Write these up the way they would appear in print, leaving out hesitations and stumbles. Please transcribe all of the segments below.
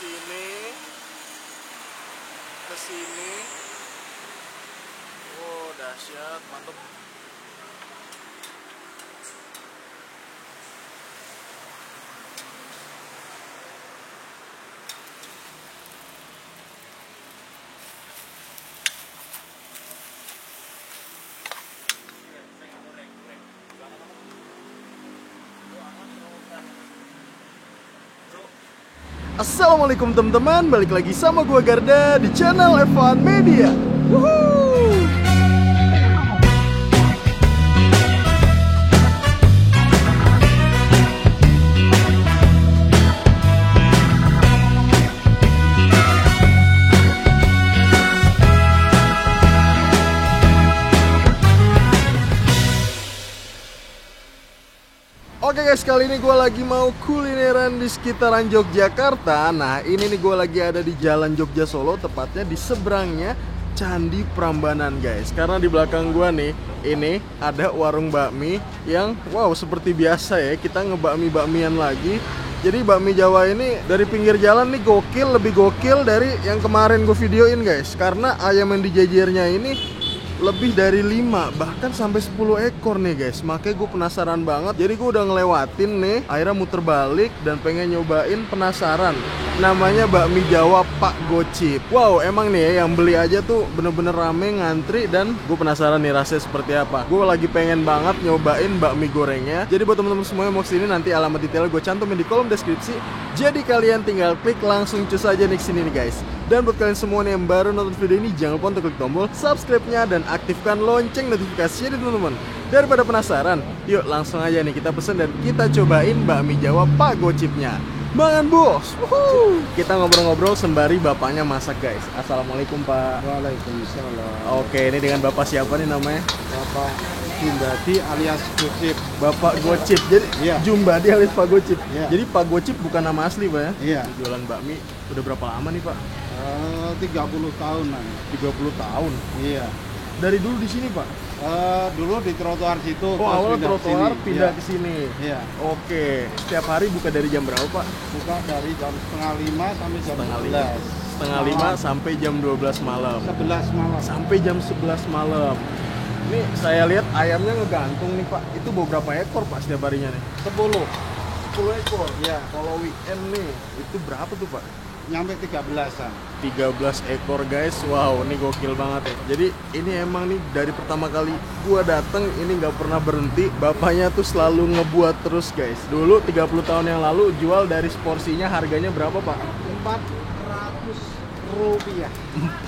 sini, ke sini. Oh, dahsyat, mantap. Assalamualaikum teman-teman, balik lagi sama gua Garda di channel F1 Media. Woohoo! Oke guys, kali ini gue lagi mau kulineran di sekitaran Yogyakarta. Nah, ini nih gue lagi ada di Jalan Jogja Solo, tepatnya di seberangnya Candi Prambanan guys. Karena di belakang gue nih, ini ada warung bakmi yang wow, seperti biasa ya, kita ngebakmi-bakmian lagi. Jadi bakmi Jawa ini dari pinggir jalan nih gokil, lebih gokil dari yang kemarin gue videoin guys. Karena ayam yang dijajarnya ini lebih dari 5 bahkan sampai 10 ekor nih guys. Makanya gue penasaran banget. Jadi gue udah ngelewatin nih, akhirnya muter balik dan pengen nyobain, penasaran. Namanya bakmi Jawa Pak Gocip. Wow, emang nih ya, yang beli aja tuh bener-bener rame ngantri. Dan gue penasaran nih rasanya seperti apa. Gue lagi pengen banget nyobain bakmi gorengnya. Jadi buat temen-temen semua yang mau kesini, nanti alamat detailnya gue cantumin di kolom deskripsi. Jadi kalian tinggal klik langsung cus aja nih kesini nih guys. Dan buat kalian semua nih yang baru nonton video ini, jangan lupa untuk klik tombol subscribe-nya dan aktifkan lonceng notifikasinya teman-teman. Daripada penasaran, yuk langsung aja nih kita pesen dan kita cobain bakmi Jawa Pak Gocipnya. Mangan bos. Woohoo. Kita ngobrol-ngobrol sembari bapaknya masak guys. Assalamualaikum Pak. Waalaikumsalam. Oke, ini dengan bapak siapa nih namanya? Bapak Jumbadi alias Gocip. Bapak Gocip. Jadi iya. Jumbadi alias Pak Gocip. Iya. Jadi Pak Gocip bukan nama asli Pak ya? Iya. Jualan bakmi udah berapa lama nih Pak? 30 tahunan. 30 tahun. Iya. Dari dulu di sini Pak? Dulu di trotoar situ. Oh, awal trotoar pindah iya. ke sini. Iya. Oke. Setiap hari buka dari jam berapa Pak? Buka dari jam setengah 5 sampai jam 11. Setengah 5 sampai jam 12 malam. 11 malam. Sampai jam 11 malam. Ini saya lihat ayamnya ngegantung nih Pak. Itu beberapa ekor Pak setiap harinya nih? 10. 10 ekor. Iya. Kalau weekend nih, itu berapa tuh Pak? Nyampe 13-an. 13 ekor guys. Wow, ini gokil banget ya. Jadi ini emang nih dari pertama kali gua dateng ini nggak pernah berhenti. Bapaknya tuh selalu ngebuat terus guys. Dulu 30 tahun yang lalu jual dari porsinya harganya berapa Pak? 400 rupiah.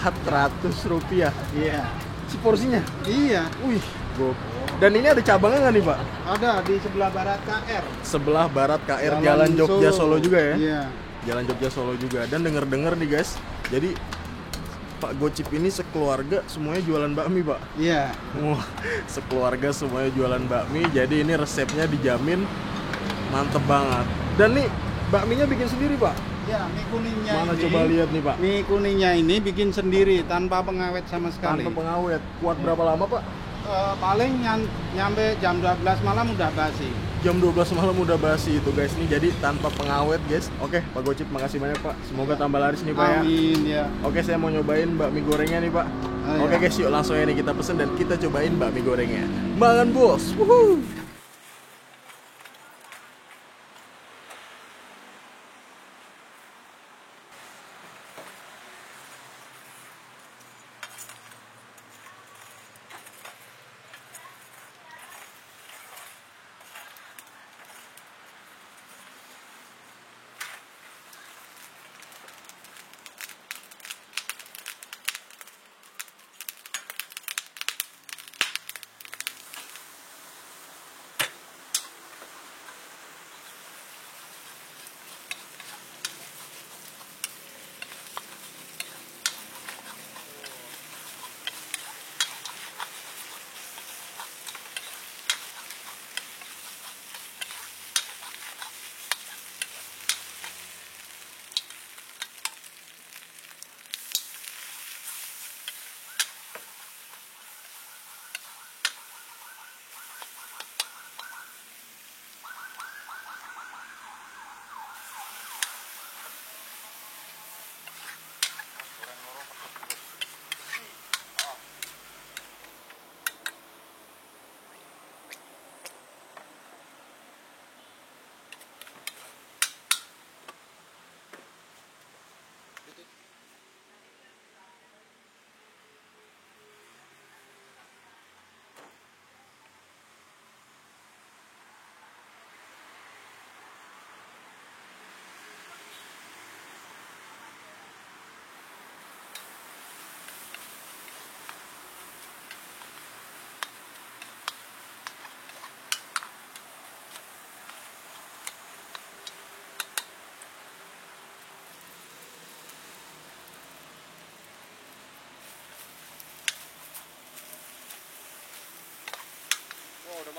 400 rupiah. Iya. Seporsinya? Iya. Wih, gokil. Dan ini ada cabangnya nggak nih Pak? Ada di sebelah barat KR. Sebelah barat KR Jalan Jogja Solo juga ya? Iya. Jalan Jogja Solo juga. Dan denger-denger nih guys, jadi Pak Gocip ini sekeluarga semuanya jualan bakmi Pak. Iya. Wah, sekeluarga semuanya jualan bakmi. Jadi ini resepnya dijamin mantep banget. Dan nih bakminya bikin sendiri Pak? Ya, mie kuningnya Mana ini. coba lihat nih Pak? Mie kuningnya ini bikin sendiri tanpa pengawet sama sekali. Tanpa pengawet. Kuat berapa lama Pak? Paling nyampe jam 12 malam udah basi. Jam 12 malam udah basi itu guys nih, jadi tanpa pengawet guys. Oke Pak Gocip, makasih banyak Pak. Semoga tambah laris nih Pak ya. Amin ya. Oke, saya mau nyobain bakmi gorengnya nih Pak. Oke guys, yuk langsung aja nih kita pesen dan kita cobain bakmi gorengnya. Mangan bos. Wuhuu.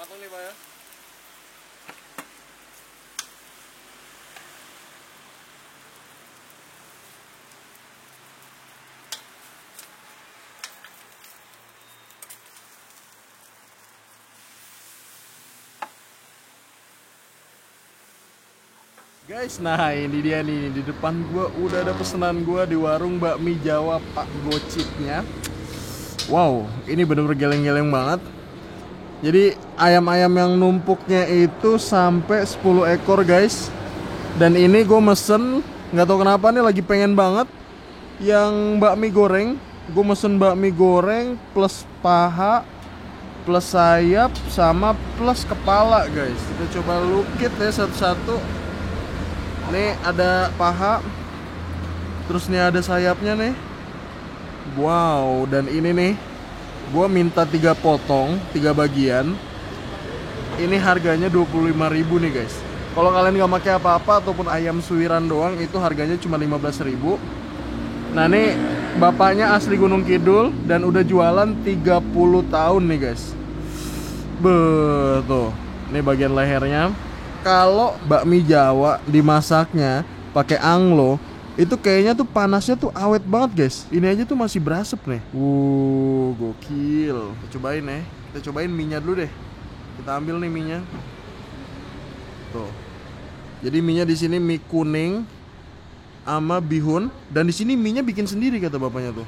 Satu nih Pak ya. Guys, nah ini dia nih, di depan gua udah ada pesanan gua di warung bakmi Jawa Pak Gocipnya. Wow, ini bener-bener geleng-geleng banget. Jadi ayam-ayam yang numpuknya itu sampai 10 ekor guys. Dan ini gue mesen, nggak tahu kenapa nih lagi pengen banget yang bakmi goreng. Gue mesen bakmi goreng plus paha, plus sayap, sama plus kepala guys. Kita coba lukit ya satu-satu. Nih ada paha, terus nih ada sayapnya nih. Wow, dan ini nih gua minta 3 potong, 3 bagian. Ini harganya 25.000 nih guys. Kalau kalian nggak pakai apa-apa ataupun ayam suiran doang, itu harganya cuma 15.000. Nah nih bapaknya asli Gunung Kidul dan udah jualan 30 tahun nih guys. Betul. Nih bagian lehernya. Kalau bakmi Jawa dimasaknya pakai anglo, itu kayaknya tuh panasnya tuh awet banget guys. Ini aja tuh masih berasap nih. Gokil. Kita cobain ya. Kita cobain mie-nya dulu deh. Kita ambil nih mie-nya. Tuh. Jadi mie-nya di sini mie kuning sama bihun, dan di sini mie-nya bikin sendiri kata bapaknya tuh.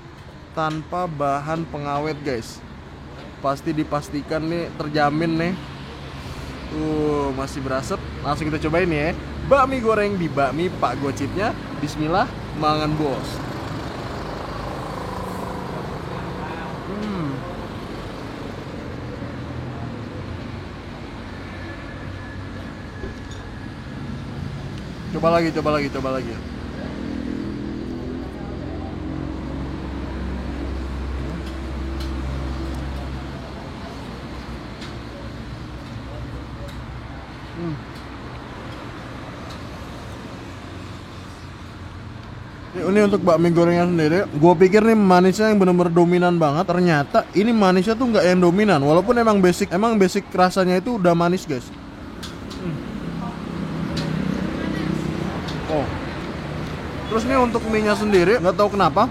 Tanpa bahan pengawet guys. Pasti dipastikan nih terjamin nih. Masih berasap. Langsung kita cobain ya. Bakmi goreng di bakmi Pak Gocipnya. Bismillah, mangan bos. Coba lagi, coba lagi, coba lagi. Ini untuk bakmi gorengnya sendiri, gue pikir nih manisnya yang bener-bener dominan banget. Ternyata ini manisnya tuh nggak yang dominan, walaupun emang basic rasanya itu udah manis guys. Oh, terus nih untuk mie-nya sendiri, nggak tahu kenapa,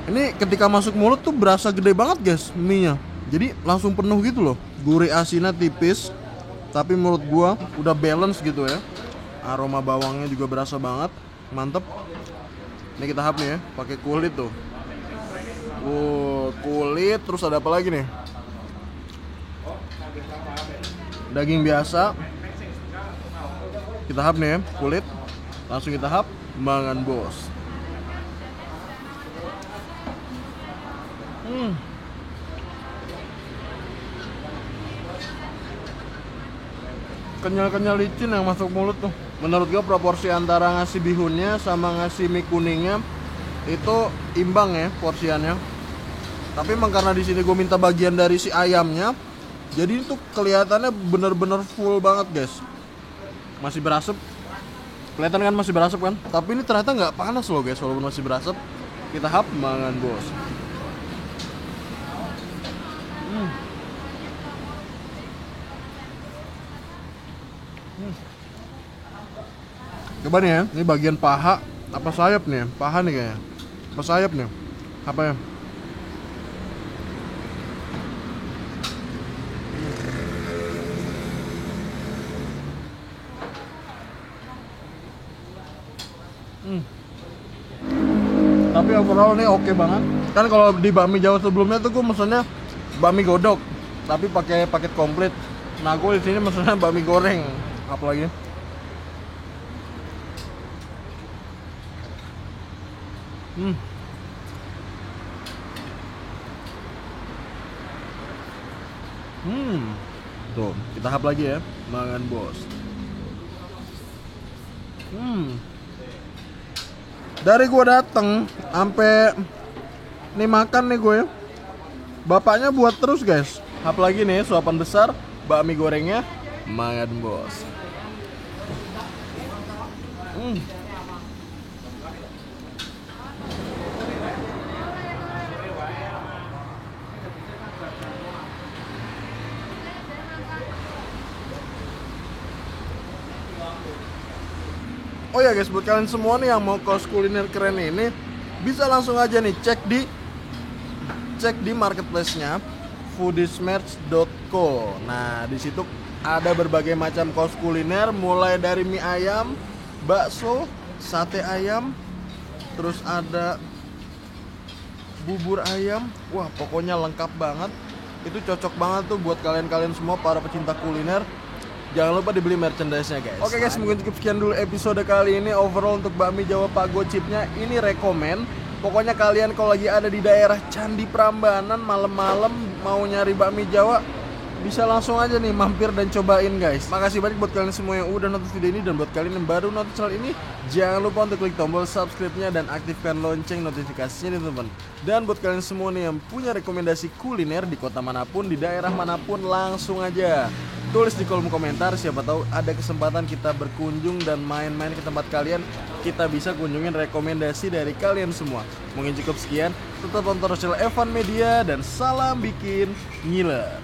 ini ketika masuk mulut tuh berasa gede banget guys mie-nya. Jadi langsung penuh gitu loh. Gurih asinnya tipis, tapi menurut gua udah balance gitu ya. Aroma bawangnya juga berasa banget, mantep. Ini kita hap nih ya, pakai kulit tuh. Kulit, terus ada apa lagi nih? Daging biasa. Kita hap nih ya, kulit. Langsung kita hap, mangan bos. Kenyal-kenyal licin yang masuk mulut tuh. Menurut gue proporsi antara ngasih bihunnya sama ngasih mie kuningnya itu imbang ya porsiannya. Tapi emang karena di sini gue minta bagian dari si ayamnya, jadi itu kelihatannya bener-bener full banget guys. Masih berasap. Kelihatan kan masih berasap kan? Tapi ini ternyata nggak panas loh guys, walaupun masih berasap. Kita hap, mangan bos. Coba nih ya, ini bagian paha apa sayap nih? Paha nih kayaknya. Apa sayap nih? Apa ya? Tapi overall nih oke banget. Kan kalau di bakmi Jawa sebelumnya tuh gue mesennya bakmi godok, tapi pakai paket komplit. Nah gue di sini mesennya bakmi goreng, apalagi. Tuh, kita hap lagi ya, mangan bos. Dari gue dateng sampai nih makan nih gue ya, bapaknya buat terus guys. Hap lagi nih, suapan besar bakmi gorengnya, mangan bos. Oh ya guys, buat kalian semua nih yang mau kos kuliner keren ini, bisa langsung aja nih cek di marketplace-nya foodiesmerch.co. Nah, di situ ada berbagai macam kos kuliner, mulai dari mie ayam, bakso, sate ayam, terus ada bubur ayam. Wah, pokoknya lengkap banget. Itu cocok banget tuh buat kalian-kalian semua para pecinta kuliner. Jangan lupa dibeli merchandise-nya guys. Oke guys, mungkin cukup sekian dulu episode kali ini. Overall untuk bakmi Jawa Pak Gocipnya ini rekomen. Pokoknya kalian kalau lagi ada di daerah Candi Prambanan malam-malam mau nyari bakmi Jawa, bisa langsung aja nih mampir dan cobain guys. Makasih banyak buat kalian semua yang udah nonton video ini, dan buat kalian yang baru nonton channel ini, jangan lupa untuk klik tombol subscribe-nya dan aktifkan lonceng notifikasinya nih teman-teman. Dan buat kalian semua nih yang punya rekomendasi kuliner di kota manapun, di daerah manapun, langsung aja tulis di kolom komentar. Siapa tahu ada kesempatan kita berkunjung dan main-main ke tempat kalian, kita bisa kunjungin rekomendasi dari kalian semua. Mungkin cukup sekian. Tetap tonton channel Evan Media dan salam bikin ngiler.